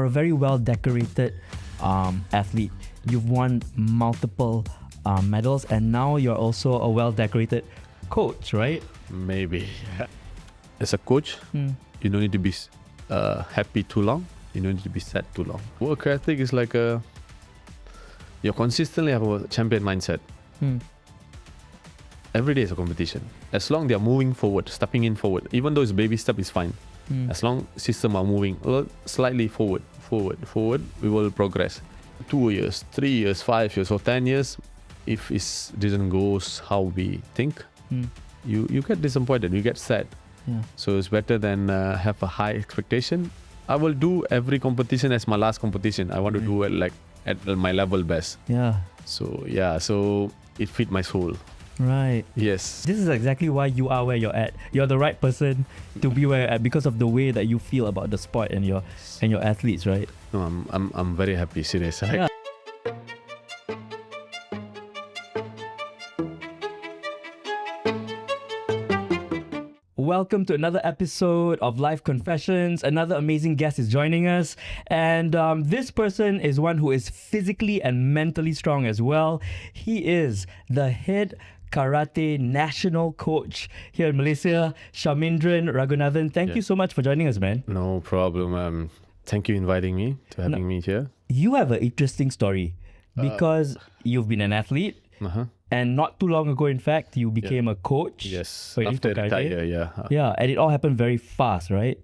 you're a very well decorated athlete. You've won multiple medals, and now you're also a well decorated coach, right? Maybe. As a coach, you don't need to be happy too long. You don't need to be sad too long. Work ethic is like you consistently have a champion mindset. Every day is a competition. As long they are moving forward, stepping in forward, even though it's baby step is fine. As long system are moving slightly forward, we will progress. 2 years, 3 years, 5 years, or 10 years, if it didn't go how we think, you get disappointed, you get sad. So it's better than have a high expectation. I will do every competition as my last competition. I want to do it like at my level best. So it fit my soul. Right. Yes. This is exactly why you are where you're at. You're the right person to be where you're at because of the way that you feel about the sport and your athletes, right? No, I'm very happy, serious. Yeah. Welcome to another episode of Life Confessions. Another amazing guest is joining us. And this person is one who is physically and mentally strong as well. He is the head karate national coach here in Malaysia, Sharmendran Raghonathan. Thank you so much for joining us, man. No problem. Thank you inviting me, having me here. You have an interesting story because you've been an athlete. And not too long ago, in fact, you became a coach. Yes, after retire, Yeah, and it all happened very fast, right?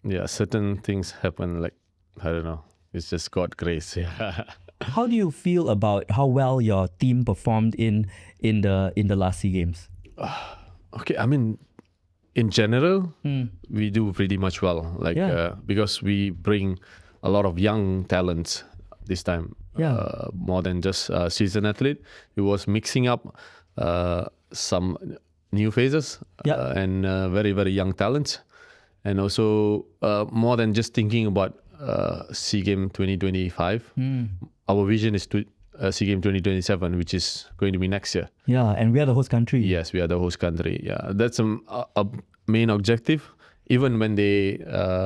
Yeah, certain things happen like, I don't know, it's just God grace. Yeah. How do you feel about how well your team performed in the last SEA Games? Okay, I mean, in general, we do pretty much well. Because we bring a lot of young talents this time. More than just seasoned athlete. It was mixing up some new faces and very, very young talents. And also more than just thinking about SEA Game 2025. Our vision is to SEA Game 2027, which is going to be next year. Yeah, and we are the host country. Yes, we are the host country. Yeah, that's a main objective. Even when they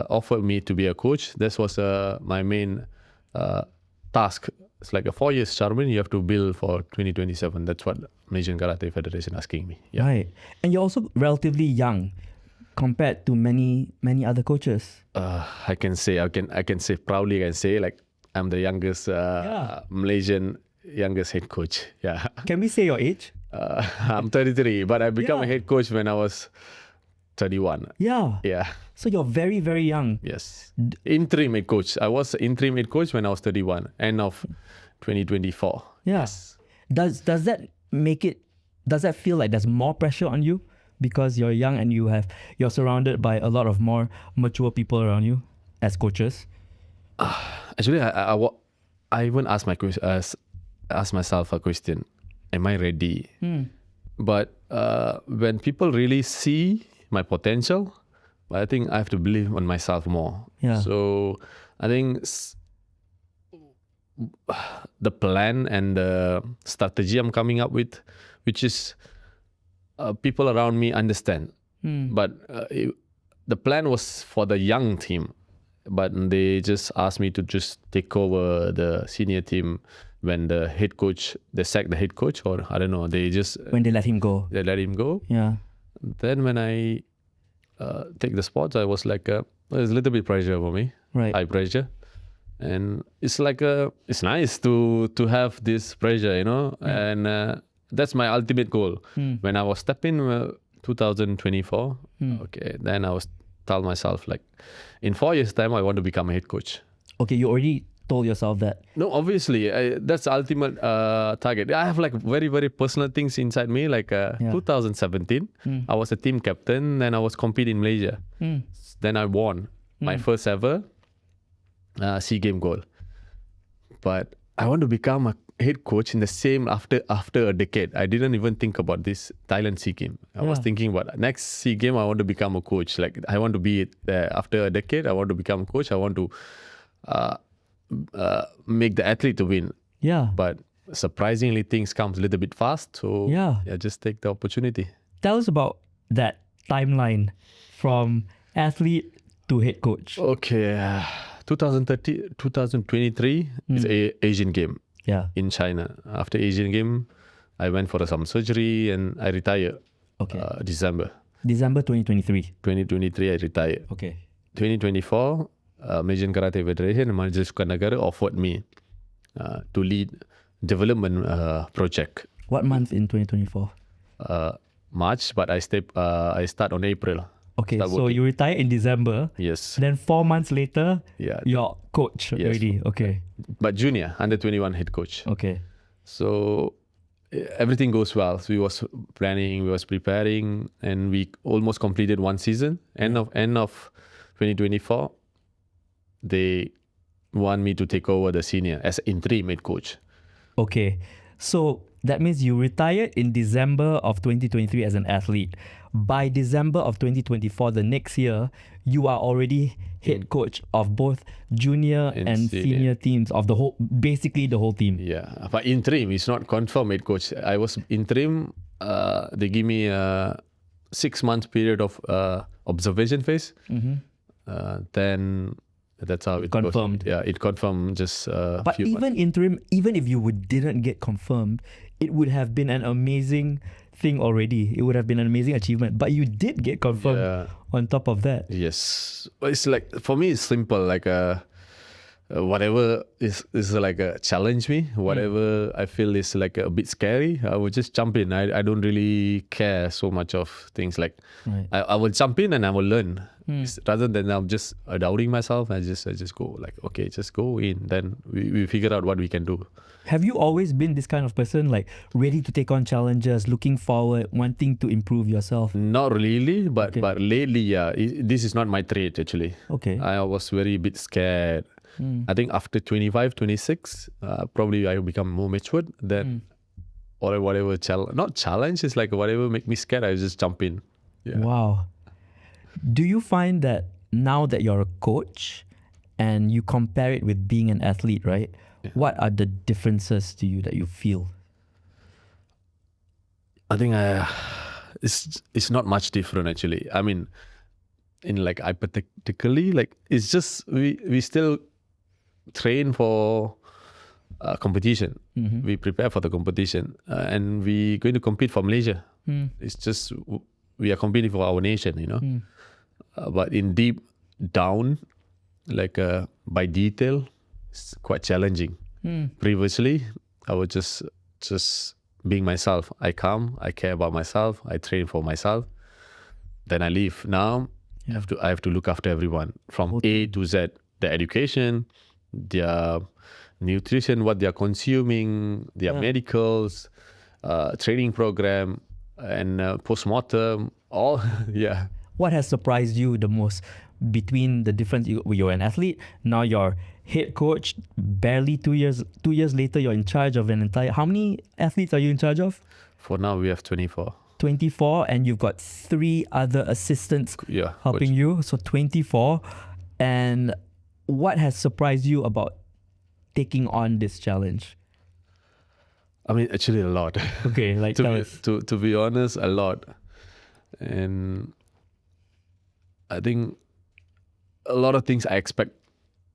offered me to be a coach, this was my main task. It's like a 4 years, Sharmin, you have to build for 2027. That's what Malaysian Karate Federation asking me. Yeah. Right. And you're also relatively young compared to many other coaches. I can say proudly, like I'm the youngest Malaysian youngest head coach. Yeah. Can we say your age? I'm 33, but I became a head coach when I was 31. Yeah. So you're very, very young. Yes. Interim head coach. I was interim head coach when I was 31, end of 2024. Yes. Does that feel like there's more pressure on you because you're young and you're surrounded by a lot of more mature people around you as coaches? Actually, I even ask myself a question: am I ready? But when people really see my potential, I think I have to believe on myself more. Yeah. So I think the plan and the strategy I'm coming up with, which is people around me understand. But the plan was for the young team, but they just asked me to just take over the senior team when the head coach, they sacked the head coach, or I don't know, when they let him go. They let him go. Yeah. Then when I take the sports, I was like, there's a little bit pressure for me, right? High pressure, and it's like it's nice to have this pressure, and that's my ultimate goal. When I was stepping 2024, okay, then I was tell myself like, in 4 years' time, I want to become a head coach. Okay, you already told yourself that? No, obviously, that's the ultimate target. I have like very, very personal things inside me. Like 2017, I was a team captain and I was competing in Malaysia. Then I won my first ever SEA Game goal. But I want to become a head coach in the same after a decade. I didn't even think about this Thailand SEA Game. I was thinking about next SEA Game, I want to become a coach. Like I want to be there after a decade. I want to become a coach. I want to make the athlete to win. Yeah. But surprisingly, things comes a little bit fast. So just take the opportunity. Tell us about that timeline from athlete to head coach. Okay. 2023 is a Asian game Yeah. in China. After Asian game, I went for some surgery and I retired. Okay. December December 2023. 2023, I retired. Okay. 2024, Malaysian Karate Federation and Malaysia Sukanagara offered me to lead development project. What month in 2024? March, but I start on April. Okay, Start so working. you retire in December. Yes. Then 4 months later, Yeah. you're coach Yes. already. Okay. But junior, under 21 head coach. Okay. So everything goes well. So we was planning, we was preparing, and we almost completed one season. End of 2024, they want me to take over the senior as interim head coach. Okay. So that means you retired in December of 2023 as an athlete. By December of 2024, the next year, you are already head coach of both junior and senior teams of basically the whole team. Yeah, but interim, it's not confirmed head coach. I was interim. They give me a 6 month period of observation phase. Then that's how it Confirmed. goes. Yeah, it confirmed just But few even months. interim, even if you didn't get confirmed, it would have been an amazing thing already. It would have been an amazing achievement. But you did get confirmed Yeah. on top of that. Yes, it's like for me, it's simple. Like whatever is like a challenge me. Whatever I feel is like a bit scary, I will just jump in. I don't really care so much of things. Like Right. I will jump in and I will learn. Rather than I'm just doubting myself, I just go like, okay, just go in. Then we figure out what we can do. Have you always been this kind of person, like ready to take on challenges, looking forward, wanting to improve yourself? Not really, but Okay. but lately, yeah, this is not my trait actually. Okay. I was very bit scared. I think after 25, 26, probably I become more matured. Then or whatever not challenge, it's like whatever make me scared, I just jump in. Yeah. Wow. Do you find that now that you're a coach and you compare it with being an athlete, right? What are the differences to you that you feel? I think it's not much different actually. I mean, in like hypothetically, like it's just we still train for competition. We prepare for the competition, and we going to compete for Malaysia. It's just we are competing for our nation, you know. But in deep down, like by detail, it's quite challenging. Previously, I was just being myself. I come, I care about myself, I train for myself. Then I leave. Now I have to look after everyone from A to Z. The education, their nutrition, what they are consuming, their medicals, training program, and postmortem. All What has surprised you the most between the difference? You're an athlete, now you're head coach, barely 2 years later you're in charge of an entire, how many athletes are you in charge of? For now, we have 24. 24, and you've got 3 other assistants helping coach. you, so 24. And what has surprised you about taking on this challenge? I mean, actually a lot. Okay, like tell us. to be honest, a lot. And I think a lot of things I expect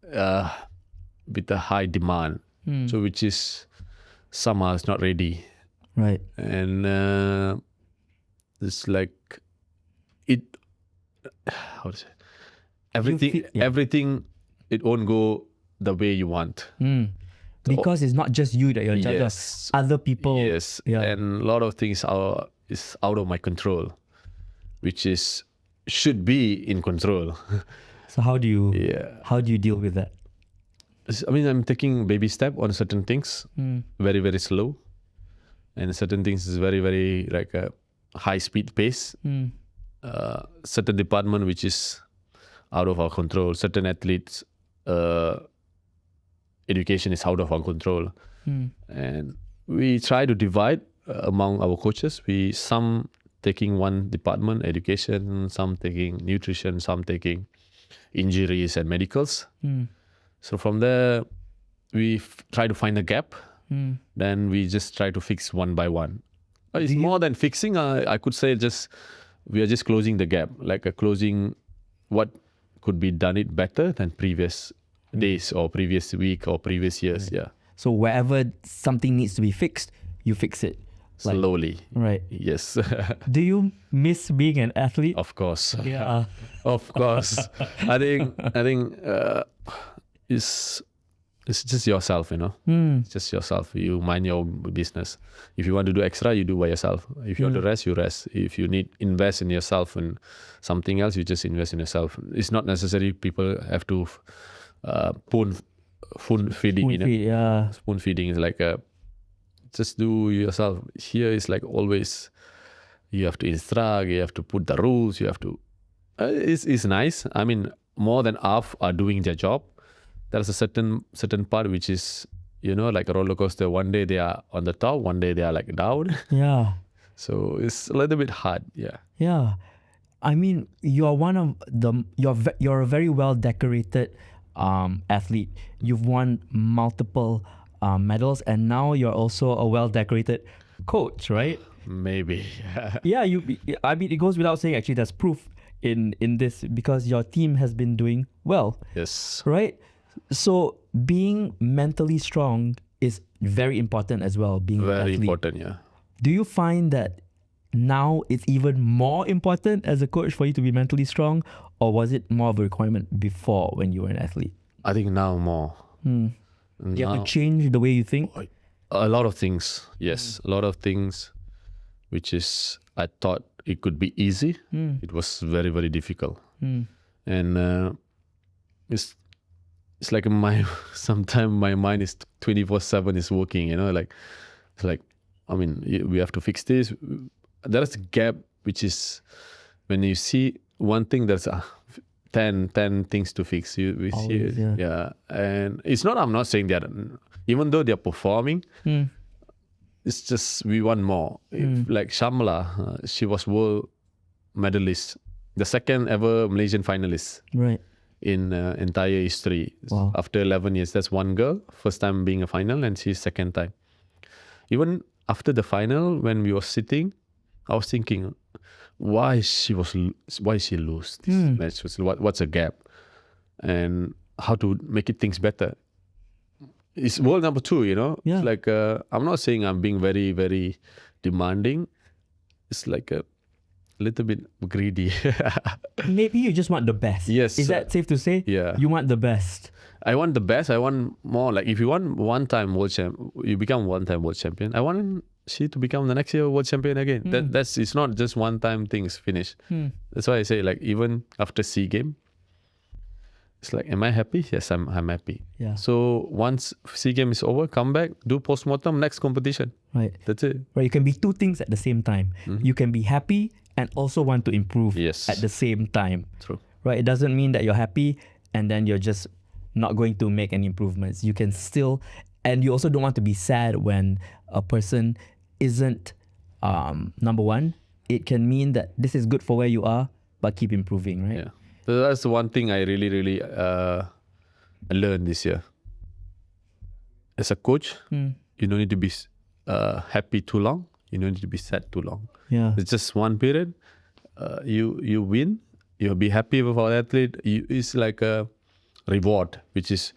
with the high demand. So which is some are not ready. Right. And it's like it how to say everything it won't go the way you want. Because it's not just you that you're in charge of, other people. Yes. And a lot of things is out of my control, which should be in control. So how do you deal with that? I mean, I'm taking baby step on certain things, very, very slow. And certain things is very, very like a high speed pace. Certain department which is out of our control. Certain athletes, education is out of our control. And we try to divide among our coaches. Some taking one department, education, some taking nutrition, some taking injuries and medicals. So from there, we try to find a gap. Then we just try to fix one by one. It's more than fixing. I could say we are just closing the gap, like closing what could be done it better than previous days or previous week or previous years. Yeah. So wherever something needs to be fixed, you fix it. Slowly. Right. Yes. Do you miss being an athlete? Of course. Yeah. Of course. I think it's just yourself, It's just yourself. You mind your business. If you want to do extra, you do by yourself. If you want to rest, you rest. If you need invest in yourself and something else, you just invest in yourself. It's not necessary people have to spoon feeding, Yeah. Spoon feeding is like just do yourself. Here is like always you have to instruct, you have to put the rules, you have to. It's nice. I mean, more than half are doing their job. There's a certain part which is like a roller coaster. One day they are on the top, one day they are like down. Yeah. So it's a little bit hard. Yeah. Yeah. I mean, you're one of the you're a very well decorated athlete. You've won multiple medals, and now you're also a well decorated coach, right? Maybe. Yeah. I mean, it goes without saying. Actually, there's proof in this because your team has been doing well. Yes. Right. So being mentally strong is very important as well. Being an Very athlete. important. Yeah. Do you find that now it's even more important as a coach for you to be mentally strong, or was it more of a requirement before when you were an athlete? I think now more. You have Now, to change the way you think. a lot of things. Yes, a lot of things, which is I thought it could be easy. It was very, very difficult, and it's like sometimes my mind is 24/7 is working. Like it's like I mean we have to fix this. There is a gap which is when you see one thing there's 10 things to fix. We see Always, it. Yeah, and it's not. I'm not saying that even though they're performing. It's just we want more. Like Shamla, she was world medalist, the second ever Malaysian finalist Right. in entire history. Wow. After 11 years, that's one girl, first time being a final, and she's second time. Even after the final, when we were sitting, I was thinking, why she lose this match? What's a gap, and how to make it things better. It's world number 2, Yeah. It's like I'm not saying I'm being very, very demanding. It's like a little bit greedy. Maybe you just want the best. Yes. Is that safe to say? Yeah. You want the best. I want the best. I want more. Like if you want one-time world champ, you become one-time world champion. I want she to become the next year world champion again. That's it's not just one-time things finish. That's why I say like even after SEA Games, it's like, am I happy? Yes, I'm happy. Yeah. So once SEA Games is over, come back, do postmortem, next competition. Right. That's it. Right. You can be two things at the same time. You can be happy and also want to improve Yes. at the same time. True. Right. It doesn't mean that you're happy and then you're just not going to make any improvements. You can still, and you also don't want to be sad when a person isn't number one. It can mean that this is good for where you are, but keep improving, right? Yeah. So that's the one thing I really, really learned this year. As a coach, you don't need to be happy too long. You don't need to be sad too long. Yeah. It's just one period. You win. You'll be happy with our athlete. It's like a reward, which is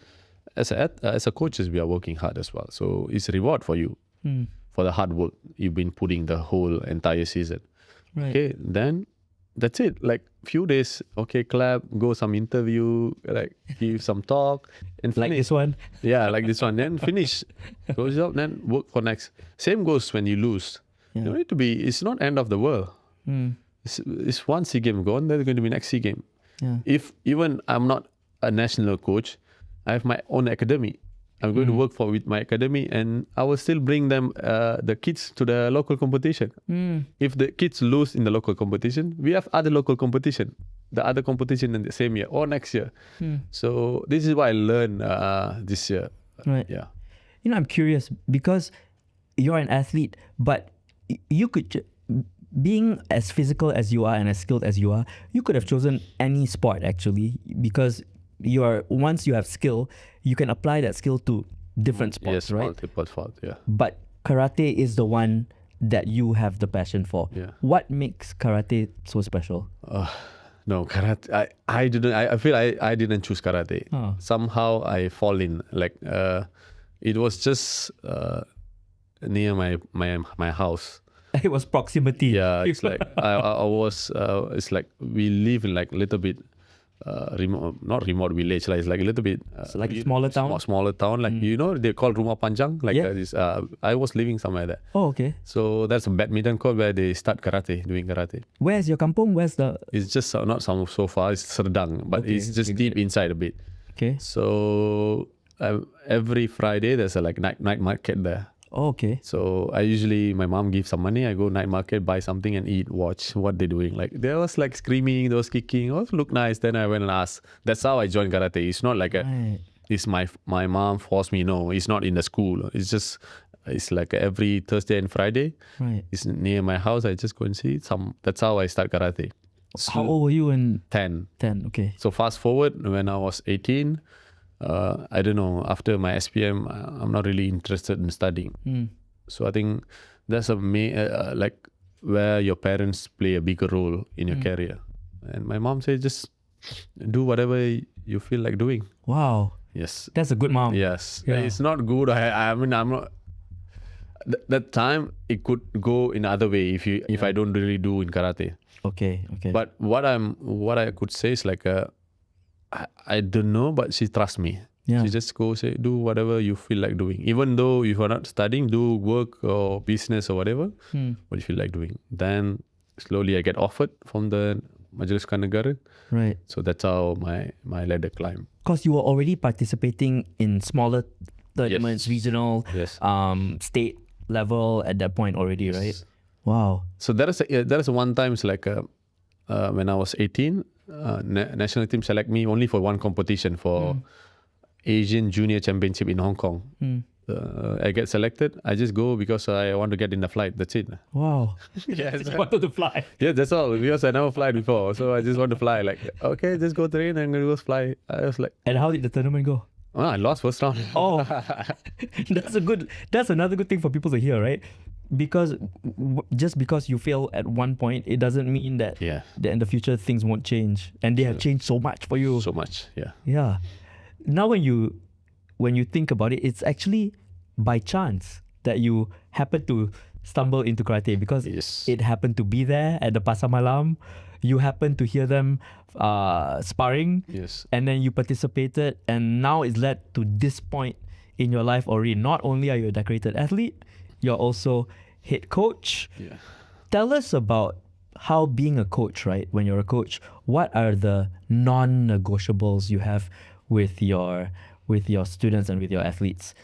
as a coaches we are working hard as well. So it's a reward for you for the hard work you've been putting the whole entire season. Right. Okay, then that's it. Like few days, okay, clap, go some interview, like give some talk, and Like finish. this one. Yeah, like this one. Then finish, close up, then work for next. Same goes when you lose. Yeah. You don't need to be. It's not end of the world. It's one SEA Game gone. There's going to be next SEA Game. Yeah. If even I'm not a national coach, I have my own academy. I'm going to work with my academy, and I will still bring them the kids to the local competition. If the kids lose in the local competition, we have other local competition, the other competition in the same year or next year. So this is what I learned this year. Right. Yeah. You know, I'm curious because you're an athlete, but you could, being as physical as you are and as skilled as you are, you could have chosen any sport actually, because once you have skill, you can apply that skill to different sports, Yes, right? multiple sports. Yeah. But karate is the one that you have the passion for. Yeah. What makes karate so special? No, karate. I didn't. I feel I didn't choose karate. Oh. Somehow I fall in. Like it was just near my house. It was proximity. Yeah, it's like I was. It's like we live in like a little bit remote, not remote village. Like it's like a little bit. So like a smaller town? Smaller town. Like you know they call Rumah Panjang. Like Yeah. this. I was living somewhere there. Oh, okay. So that's a badminton court where they start doing karate. Where's your kampung? Where's the... It's just not so far. It's Serdang, but Okay, it's just okay, deep inside a bit. Okay. So every Friday there's a like night market there. Oh, okay. So my mom gives some money. I go night market, buy something and eat, watch what they're doing. Like there was like screaming, there was kicking. Oh, look nice. Then I went and asked. That's how I joined karate. It's not like Right. it's my mom forced me. No, it's not in the school. It's like every Thursday and Friday. Right. It's near my house. I just go and see some. That's how I start karate. How old were you in 10. 10? Okay. So fast forward when I was 18. I don't know. After my SPM, I'm not really interested in studying. So I think that's like where your parents play a bigger role in your career. And my mom said, just do whatever you feel like doing. Wow. Yes. That's a good mom. Yes. Yeah. It's not good. I mean, I'm not. That time it could go in other way if I don't really do in karate. Okay. Okay. But what I could say is like I don't know, but she trusts me. Yeah. She just go say do whatever you feel like doing. Even though if you're not studying, do work or business or whatever, what you feel like doing. Then slowly I get offered from the Majelis Negara. Right. So that's how my ladder climb. Because you were already participating in smaller tournaments, regional, Yes. State level at that point already, right? Yes. Wow. So there is a one time it's like when I was 18, national team select me only for one competition for Asian Junior Championship in Hong Kong. I get selected. I just go because I want to get in the flight. That's it. Wow. Yes. You wanted to fly. Yeah, that's all. Because I never fly before, so I just want to fly. Like, okay, just go train and go fly. I was like, And how did the tournament go? oh, I lost first round. Oh, that's another good thing for people to hear, right? Because just because you fail at one point, it doesn't mean that, Yeah. that in the future things won't change. And they have changed so much for you. So much. Yeah. Yeah. Now when you think about it, it's actually by chance that you happen to stumble into karate because Yes. it happened to be there at the Pasar Malam. You happened to hear them sparring, Yes. and then you participated, and now it's led to this point in your life already. Not only are you a decorated athlete, you're also head coach. Yeah. Tell us about how being a coach, right? When you're a coach, what are the non-negotiables you have with your students and with your athletes?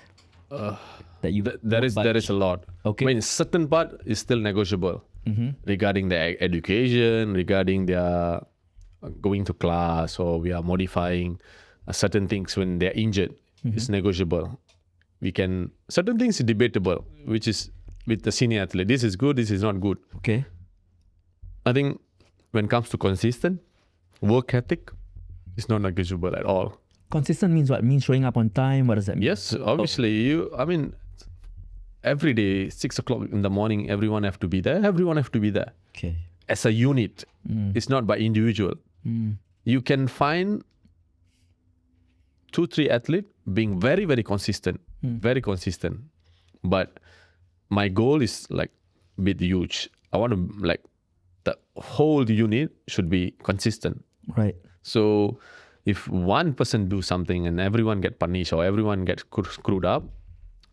That you There is a lot. Okay. I mean, certain part is still negotiable regarding their education, regarding their going to class, or we are modifying certain things when they're injured. It's negotiable. Certain things is debatable, which is with the senior athlete. This is good, this is not good. Okay. I think when it comes to consistent work ethic, it's not negotiable at all. Consistent means what? Means showing up on time? What does that mean? Yes, obviously, every day, 6 o'clock in the morning, everyone have to be there. Everyone have to be there. Okay. As a unit, it's not by individual. You can find 2-3 athletes being very, very consistent, very consistent. But my goal is like a bit huge. I want to like the whole unit should be consistent. Right. So if one person do something and everyone get punished or everyone gets screwed up,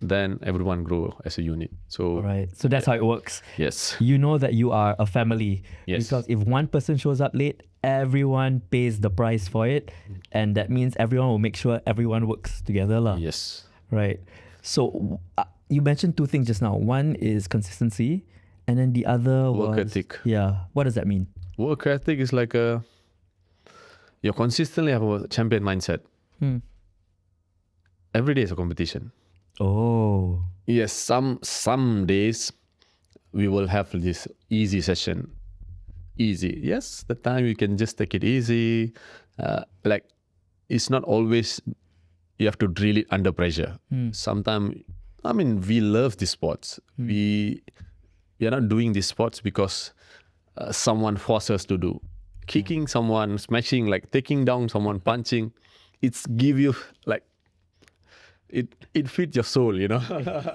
then everyone grow as a unit. So Right. So that's how it works. yes, You know that you are a family. Yes. Because if one person shows up late, everyone pays the price for it. And that means everyone will make sure everyone works together. yes, Right. So you mentioned two things just now. One is consistency, and then the other Work was... ethic. Yeah. What does that mean? work ethic is like you consistently have a champion mindset. Every day is a competition. Oh. Yes, some days we will have this easy session. Easy. Yes, the time you can just take it easy. Like it's not always you have to drill it under pressure. Sometimes, we love these sports. We are not doing these sports because someone forced us to do. Kicking someone, smashing, like taking down someone, punching, it's give you like it fits your soul, you know.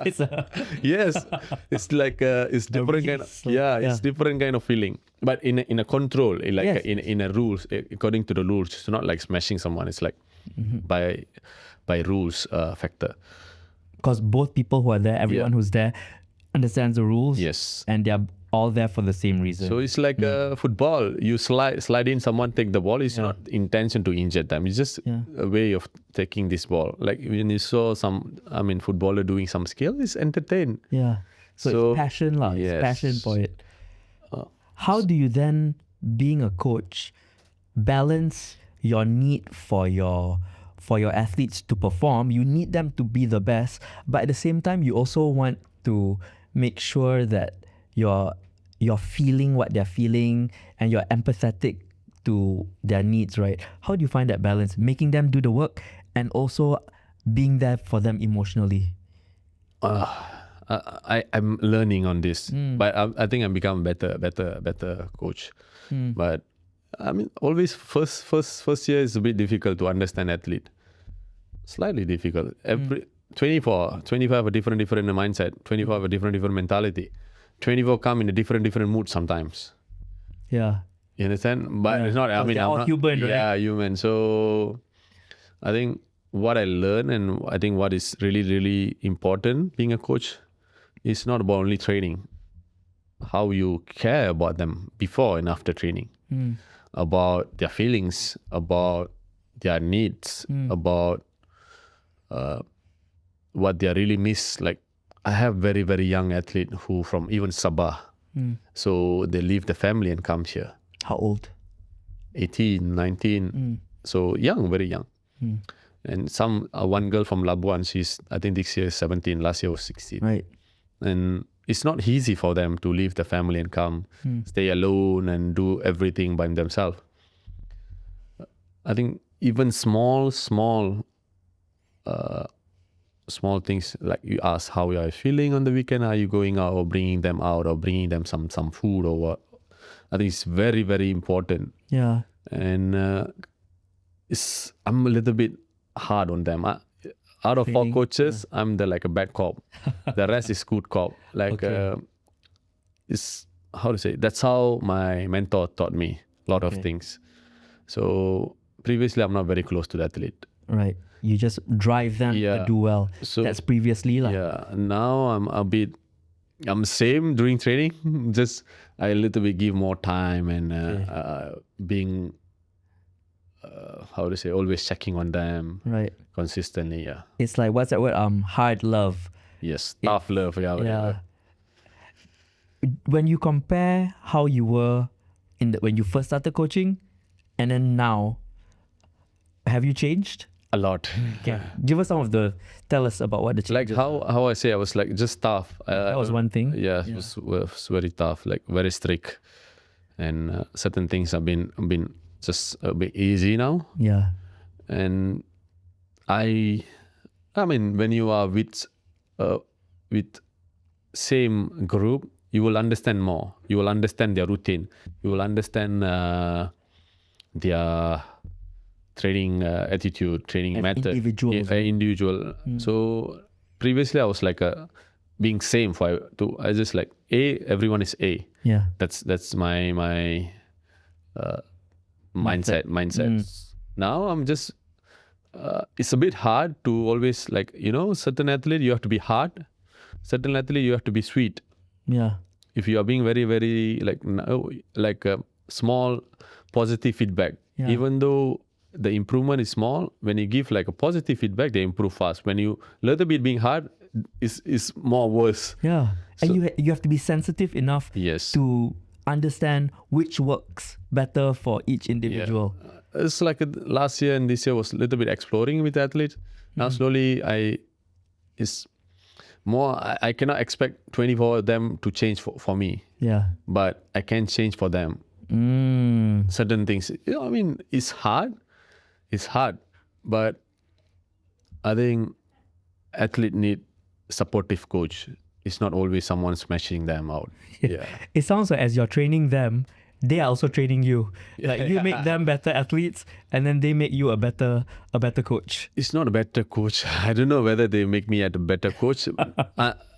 It's a Yes, it's like it's different kind of release, like, it's different kind of feeling, but in a control, like Yes. in a rules, according to the rules. It's not like smashing someone. It's like by rules factor. because both people who are there, everyone who's there, understands the rules. Yes. And they're all there for the same reason. So it's like football. You slide in, someone take the ball. It's not intention to injure them. It's just a way of taking this ball. Like when you saw footballer doing some skill, it's entertained. Yeah. So it's passion, lah. yes. It's passion for it. How do you then, being a coach, balance your need for your athletes to perform? You need them to be the best, but at the same time, you also want to make sure that you're feeling what they're feeling and you're empathetic to their needs, right? How do you find that balance? Making them do the work and also being there for them emotionally. I'm learning on this, but I think I'm becoming better coach. But I mean, always first year is a bit difficult to understand athlete. Slightly difficult. Every 24 have a different mindset. 24 have a different mentality. 24 come in a different mood sometimes. Yeah. You understand? But it's not. I mean, they're I'm all not, human, right? Yeah, human. So I think what I learn and I think what is really important being a coach is not about only training. How you care about them before and after training, about their feelings, about their needs, about what they really miss. Like I have very young athlete who from even Sabah, so they leave the family and come here. How old? 18, 19, so young, very young. And some one girl from Labuan, she's I think this year is 17, last year was 16. Right. And it's not easy for them to leave the family and come, stay alone and do everything by themselves. I think even small things, like you ask how you are feeling on the weekend, are you going out or bringing them out or bringing them some food or what? I think it's very important. Yeah. And I'm a little bit hard on them. Out of four coaches, I'm like a bad cop. The rest is good cop. Like it's how to say. That's how my mentor taught me a lot of things. So previously, I'm not very close to the athlete. Right. You just drive them to do well. So that's previously lah. Yeah. Now I'm same during training. Just I a little bit give more time and being how to say, always checking on them. Right. Consistently. Yeah. It's like, what's that word? Hard love. Yes. Tough love. Yeah. When you compare how you were when you first started coaching and then now, have you changed? A lot. Okay. Tell us about what the changes. Like how I say, I was like just tough. That was one thing. Yeah, it was very tough, like very strict, and certain things have been just a bit easy now. Yeah. And I mean, when you are with same group, you will understand more. You will understand their routine. You will understand their training attitude, training method. Individual. So previously I was like being same I just like everyone is A. Yeah. That's my mindset. Now I'm just it's a bit hard to always like, certain athlete you have to be hard, certain athlete you have to be sweet. Yeah. If you are being very like small positive feedback, even though the improvement is small, when you give like a positive feedback, they improve fast. When you little bit being hard, is more worse. Yeah. And you have to be sensitive enough to understand which works better for each individual. Yeah. It's like last year and this year was a little bit exploring with athletes. Now slowly I cannot expect 24 of them to change for me. Yeah. But I can change for them. Certain things. I mean, it's hard. But I think athlete need supportive coach. It's not always someone smashing them out. Yeah. It sounds like as you're training them, they are also training you. Like you make them better athletes, and then they make you a better coach. It's not a better coach. I don't know whether they make me a better coach.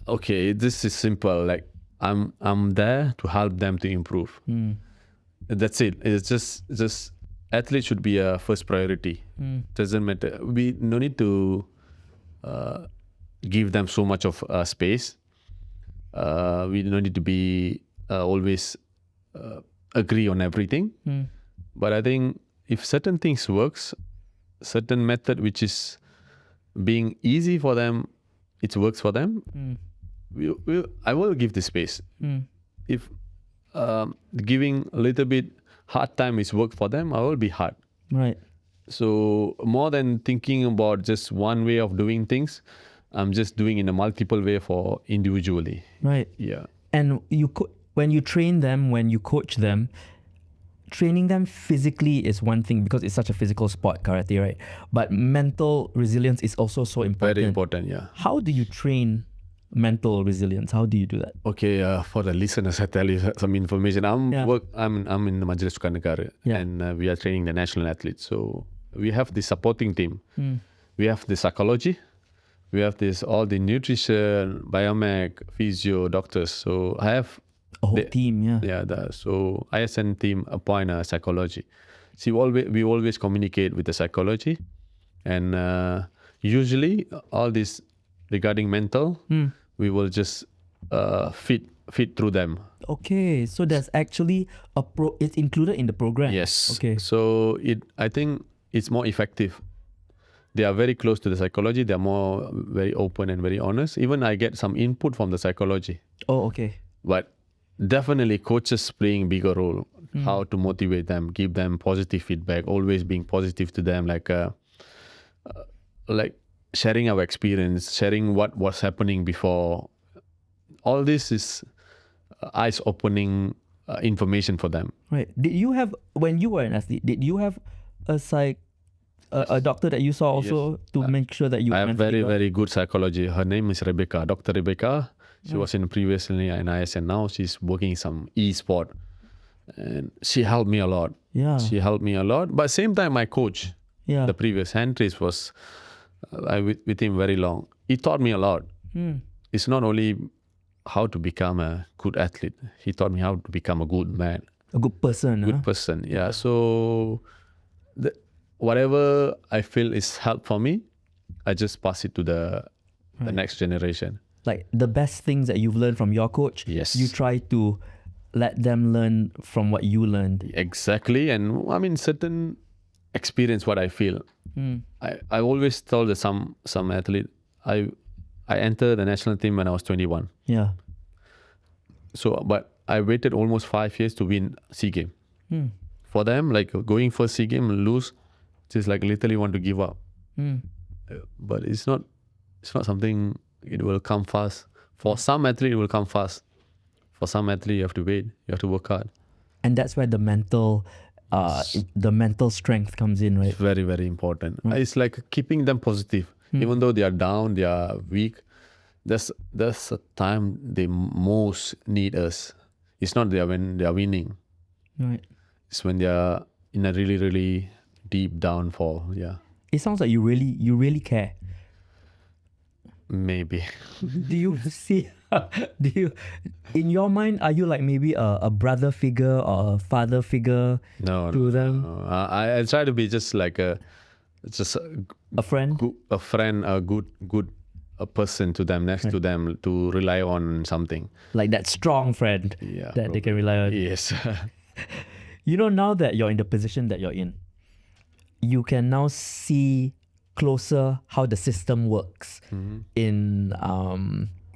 Okay, this is simple. Like I'm there to help them to improve. That's it. It's just athlete should be a first priority. Doesn't matter. We no need to give them so much of space. We don't need to be always agree on everything. But I think if certain things works, certain method which is being easy for them, it works for them. I will give the space. If giving a little bit hard time is work for them, I will be hard. Right. So more than thinking about just one way of doing things, I'm just doing in a multiple way for individually. Right. Yeah. And when you train them, when you coach them, training them physically is one thing because it's such a physical sport, karate, right? But mental resilience is also so important. Very important, yeah. How do you train mental resilience? How do you do that? Okay, for the listeners, I tell you some information. I'm in the Majlis Sukan Negara, and we are training the national athletes. So we have the supporting team. We have the psychology. We have all the nutrition, biomech, physio, doctors. So I have a whole team, so ISN team appoint a psychology. See, we always communicate with the psychology, and usually all this regarding mental, we will just feed through them. Okay, so there's actually it's included in the program. Yes. Okay. So I think it's more effective. They are very close to the psychology. They're more very open and very honest. Even I get some input from the psychology. Oh, okay. But definitely coaches playing bigger role. How to motivate them, give them positive feedback, always being positive to them, like sharing our experience, sharing what was happening before. All this is eyes-opening information for them. Right. Did you have, when you were an athlete, did you have a doctor that you saw also to make sure that you... I have very good psychology. Her name is Rebecca, Dr. Rebecca. She was previously in IS, and now she's working in some e-sport. And she helped me a lot. Yeah. She helped me a lot. But same time, my coach, the previous Andres, was with him very long. He taught me a lot. It's not only how to become a good athlete. He taught me how to become a good man. A good person. Good person, yeah. So whatever I feel is help for me, I just pass it to the next generation. Like the best things that you've learned from your coach, you try to let them learn from what you learned. Exactly. And I mean, certain experience what I feel. I always told some athlete, I entered the national team when I was 21. Yeah. So, but I waited almost 5 years to win SEA Games. For them, like going for SEA Games, lose, just like literally want to give up. But it's not something, it will come fast. For some athlete, it will come fast. For some athlete, you have to wait. You have to work hard. And that's where the mental strength comes in, right? It's very, very important. It's like keeping them positive. Even though they are down, they are weak, that's a time they most need us. It's not there when they are winning. Right. It's when they are in a really, really deep downfall. Yeah. It sounds like you really care. Maybe. Do you see? In your mind, are you like maybe a brother figure or a father figure to them? No. I try to be just like a friend, a good person to them, next to them, to rely on something. Like that strong friend that they can rely on. Yes. You know, now that you're in the position that you're in, you can now see closer how the system works in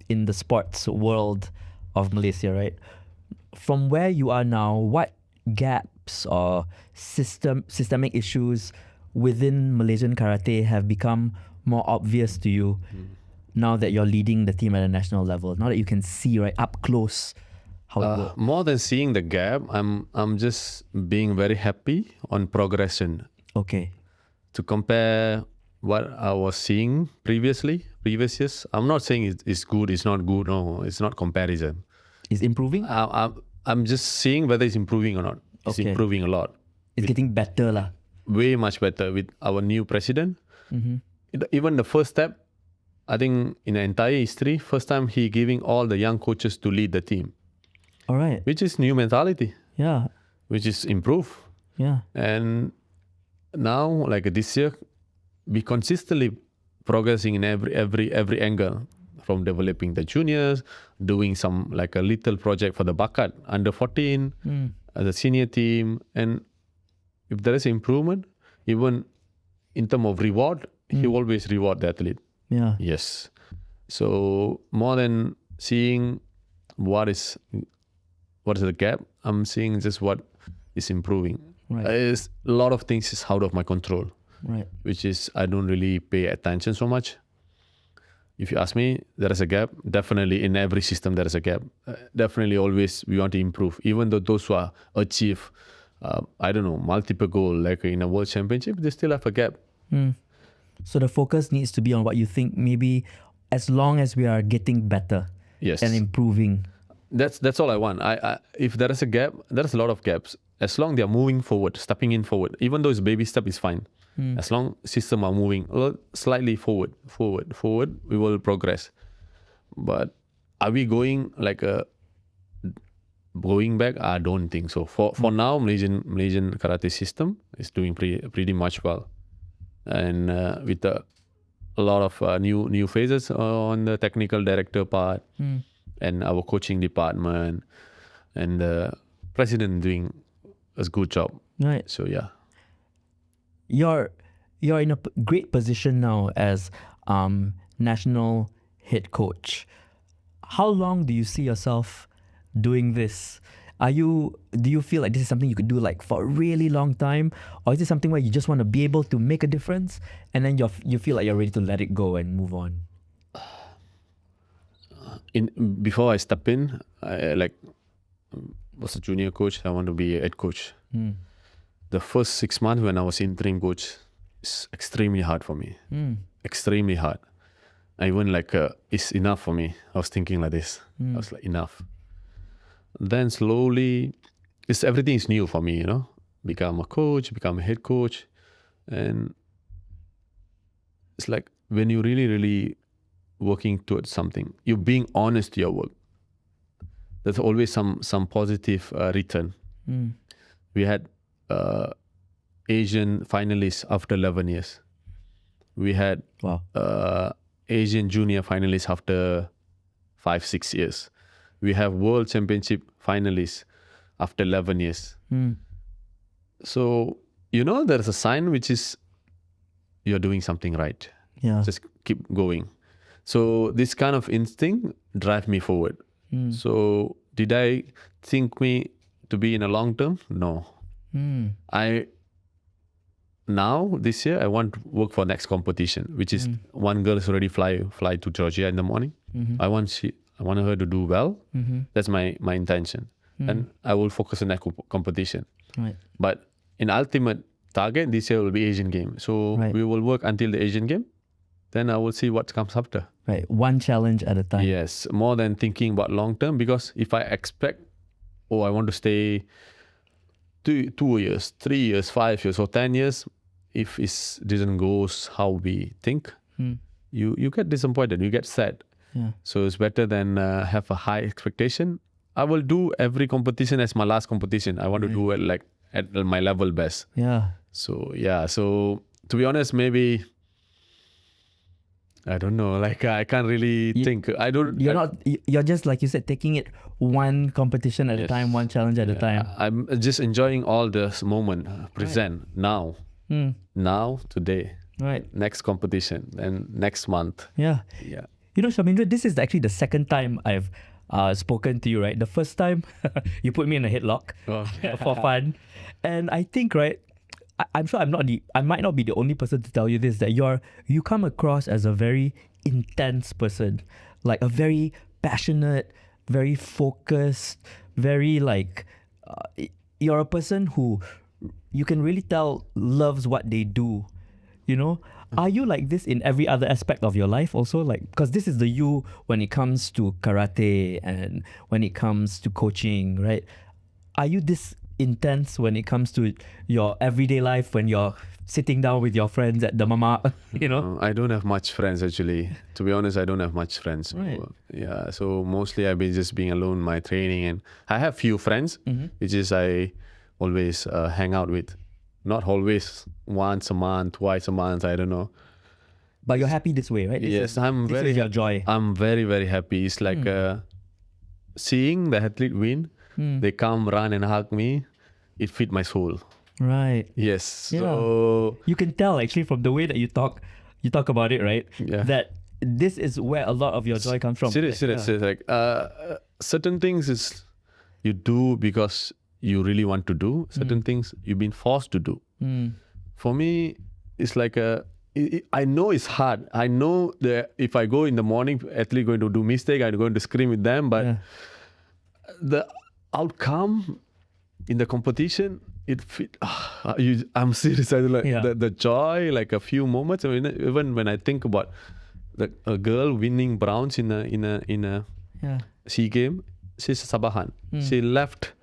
the sports world of Malaysia, right? From where you are now, what gaps or systemic issues within Malaysian karate have become more obvious to you now that you're leading the team at a national level? Now that you can see right up close how it works. More than seeing the gap, I'm just being very happy on progression. Okay. To compare what I was seeing previous years, I'm not saying it's good, it's not good. No, it's not comparison. It's improving? I'm just seeing whether it's improving or not. It's Okay. improving a lot. It's getting better lah. Way much better with our new president. Even the first step, I think in the entire history, first time he giving all the young coaches to lead the team, All right. which is new mentality, Yeah. which is improve. Yeah. And now, like this year, we consistently progressing in every angle, from developing the juniors, doing some like a little project for the Bakat under 14, the senior team, and if there is improvement, even in terms of reward, he always reward the athlete. Yeah. Yes. So more than seeing what is the gap, I'm seeing just what is improving. Right. It's a lot of things is out of my control, Right. which is I don't really pay attention so much. If you ask me, there is a gap. Definitely in every system there is a gap. Definitely always we want to improve. Even though those who are achieve, I don't know, multiple goal like in a world championship, they still have a gap. So the focus needs to be on what you think maybe as long as we are getting better Yes. and improving. That's all I want. I if there is a gap, there's a lot of gaps. As long they are moving forward, stepping in forward, even though it's baby step is fine. As long system are moving slightly forward, we will progress. But are we going like going back? I don't think so. For now, Malaysian karate system is doing pretty much well, and with a lot of new phases on the technical director part and our coaching department, and the president doing a good job. Right. So yeah. You're in a great position now as national head coach. How long do you see yourself doing this? Do you feel like this is something you could do like for a really long time, or is it something where you just want to be able to make a difference and then you feel like you're ready to let it go and move on? Before I step in, I was a junior coach. I want to be a head coach. The first 6 months when I was interim coach, it's extremely hard for me. Extremely hard. I even it's enough for me. I was thinking like this. I was like, enough. Then slowly, everything is new for me, you know. Become a coach, become a head coach. And it's like when you really, really working towards something, you're being honest to your work. There's always some positive return. We had Asian finalists after 11 years. We had Asian junior finalists after 5-6 years. We have world championship finalists after 11 years. So, there's a sign which is you're doing something right. Yeah. Just keep going. So this kind of instinct drive me forward. So did I think me to be in a long term? No. This year I want to work for next competition, which is one girl is already fly to Georgia in the morning. I want her to do well. That's my intention, and I will focus on that competition. Right. But in ultimate target this year will be Asian game. So we will work until the Asian game. Then I will see what comes after. Right. One challenge at a time. Yes, more than thinking about long term, because if I expect, I want to stay 2 years, 3 years, 5 years, or 10 years, if it doesn't go how we think, you get disappointed, you get sad. Yeah. So it's better than have a high expectation. I will do every competition as my last competition. I want to do it at my level best. Yeah. So so to be honest, maybe I don't know. I can't really think. You're just like you said, taking it one competition at a time, one challenge at a time. I'm just enjoying all this moment, present, now. Now, today. Right. Next competition and next month. Yeah. Yeah. Sharmendran, this is actually the second time I've spoken to you, right? The first time you put me in a headlock for fun. And I think, right, I'm sure I might not be the only person to tell you this, that you come across as a very intense person, like a very passionate, very focused, very you're a person who you can really tell loves what they do. Are you like this in every other aspect of your life also? Like, because this is the you when it comes to karate and when it comes to coaching, right? Are you this intense when it comes to your everyday life when you're sitting down with your friends at the mama, you know? I don't have much friends actually. To be honest, I don't have much friends. Right. Yeah, so mostly I've been just being alone in my training, and I have few friends, which is I always hang out with. Not always once a month, twice a month, I don't know. But you're happy this way, right? Yes, I'm this very is your joy. I'm very, very happy. It's like seeing the athlete win. They come, run and hug me. It fit my soul. Right. Yes. Yeah. So You can tell actually from the way that you talk about it, right? Yeah. That this is where a lot of your joy comes from. serious. Like certain things is you do because you really want to do. Certain things you've been forced to do. For me, it's like I know it's hard. I know that if I go in the morning, athlete going to do mistake, I'm going to scream with them. But the outcome in the competition, it fit. I'm serious. I like the joy, like a few moments. I mean, even when I think about a girl winning bronze in a SEA game, she's Sabahan. She left.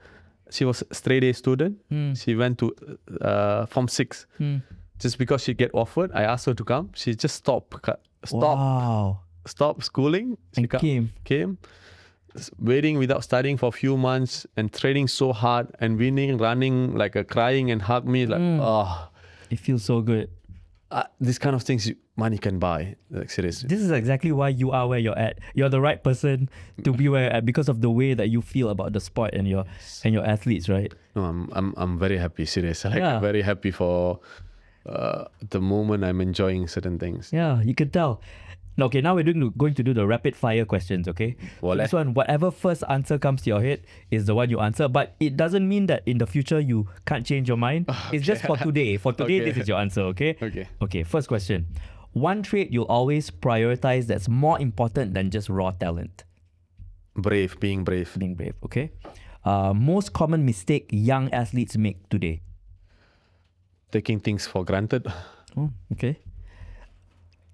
She was a straight A student. She went to Form 6. Just because she get offered, I asked her to come. She just stopped schooling. She came, waiting without studying for a few months and training so hard and winning, running, like crying and hug me. Like, it feels so good. These kind of things money can buy. Like, seriously. This is exactly why you are where you're at. You're the right person to be where you're at because of the way that you feel about the sport and your athletes, right? No, I'm very happy. Serious. Like, very happy for the moment I'm enjoying certain things. Yeah, you can tell. Okay, now we're going to do the rapid fire questions, okay? This one, whatever first answer comes to your head is the one you answer, but it doesn't mean that in the future you can't change your mind. It's just for today. For today, this is your answer, okay? Okay, first question. One trait you'll always prioritize that's more important than just raw talent. Being brave. Being brave, okay? Most common mistake young athletes make today. Taking things for granted. Oh, okay.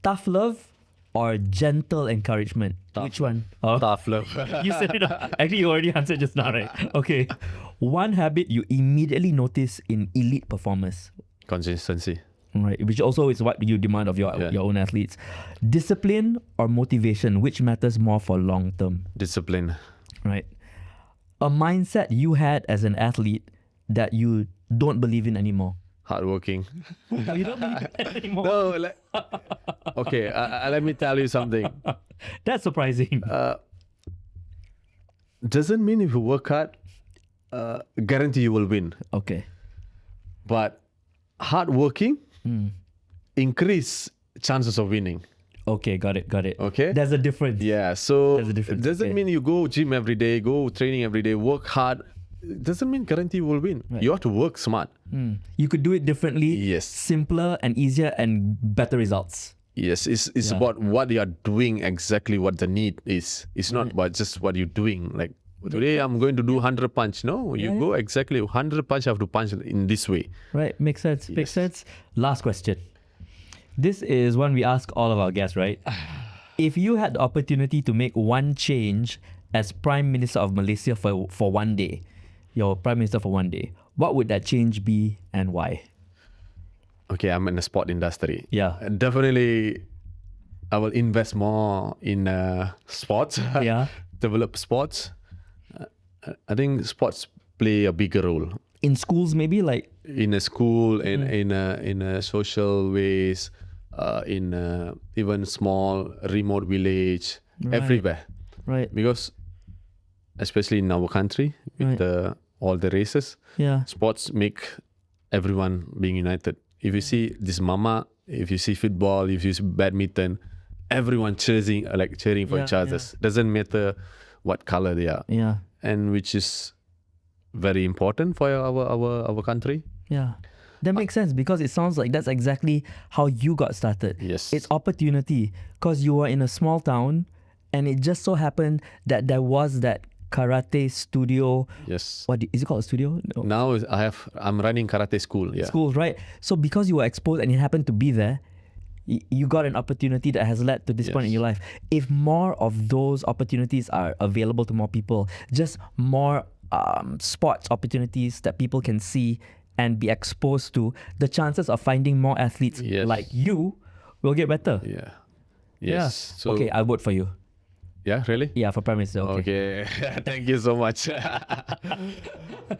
Tough love or gentle encouragement? Which one? Oh. Tough love. You said it. Actually, you already answered just now, right? Okay. One habit you immediately notice in elite performers? Consistency. Right, which also is what you demand of your own athletes. Discipline or motivation? Which matters more for long term? Discipline. Right. A mindset you had as an athlete that you don't believe in anymore? Hardworking. You don't believe in that anymore? No, okay, let me tell you something. That's surprising. Doesn't mean if you work hard, guarantee you will win. Okay. But hardworking increase chances of winning. Okay, got it. Okay. There's a difference. Yeah, so There's a difference. Doesn't mean you go gym every day, go training every day, work hard. Doesn't mean guarantee you will win. Right. You have to work smart. You could do it differently. Yes. Simpler and easier and better results. Yes, it's about what you are doing, exactly what the need is. It's not about just what you're doing. Like, today I'm going to do 100 punch. No, you go exactly 100 punch, I have to punch in this way. Right, makes sense. Makes sense. Last question. This is one we ask all of our guests, right? If you had the opportunity to make one change as Prime Minister of Malaysia for one day, your Prime Minister for one day, what would that change be and why? Okay, I'm in the sport industry. Yeah. Definitely, I will invest more in sports. Yeah. Develop sports. I think sports play a bigger role. In schools, maybe like? In a school, in a social ways, in even small remote village, everywhere. Right. Because especially in our country, with all the races, sports make everyone being united. If you see this mama, if you see football, if you see badminton, everyone cheering for each other. Doesn't matter what color they are. Yeah. And which is very important for our country. Yeah. That makes sense because it sounds like that's exactly how you got started. Yes. It's opportunity because you were in a small town and it just so happened that there was that karate studio. Yes. What is it called? A studio? No. Now I'm running karate school. Yeah. Schools, right? So because you were exposed and it happened to be there, you got an opportunity that has led to this point in your life. If more of those opportunities are available to more people, just more sports opportunities that people can see and be exposed to, the chances of finding more athletes like you will get better. Yeah. Yeah. Yes. So, Okay, I vote for you. yeah, really? Yeah, for Prime Minister. Okay. Thank you so much.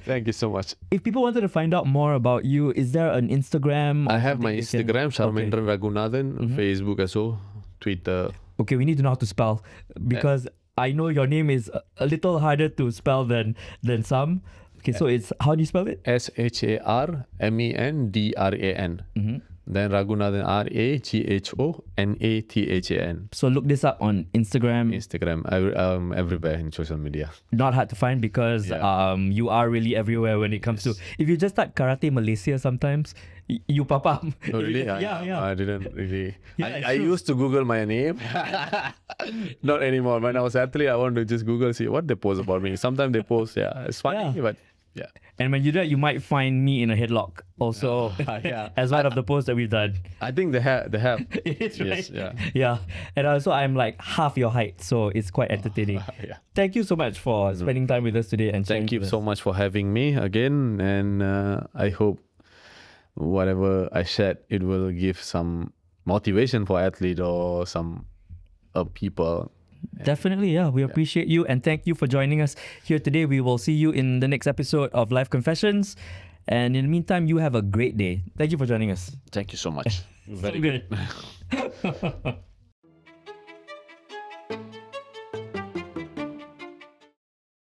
Thank you so much. If people wanted to find out more about you, is there an Instagram? I have my Instagram, Sharmendran Raghonathan, Mm-hmm. Facebook as well, Twitter. Okay, we need to know how to spell because I know your name is a little harder to spell than some. Okay, so it's, how do you spell it? SHARMENDRAN. Mm-hmm. Then Raghunathan, RAGHONATHAN. So look this up on Instagram. Instagram, everywhere in social media. Not hard to find because you are really everywhere when it comes to. If you just type Karate Malaysia, sometimes you pop up. Oh, really? Yeah. I didn't really. Yeah, I used to Google my name. Not anymore. When I was athlete, I wanted to just Google, see what they post about me. Sometimes they post, it's funny, Yeah. but yeah. And when you do that, you might find me in a headlock also as one of the posts that we've done. I think they have. It's Yes, right. Yeah. And also, I'm like half your height, so it's quite entertaining. Yeah. Thank you so much for spending time with us today and Thank you sharing so much for having me again, and I hope whatever I shared, it will give some motivation for athlete or some people. Definitely, yeah. We appreciate you and thank you for joining us here today. We will see you in the next episode of Life Confessions. And in the meantime, you have a great day. Thank you for joining us. Thank you so much. So good.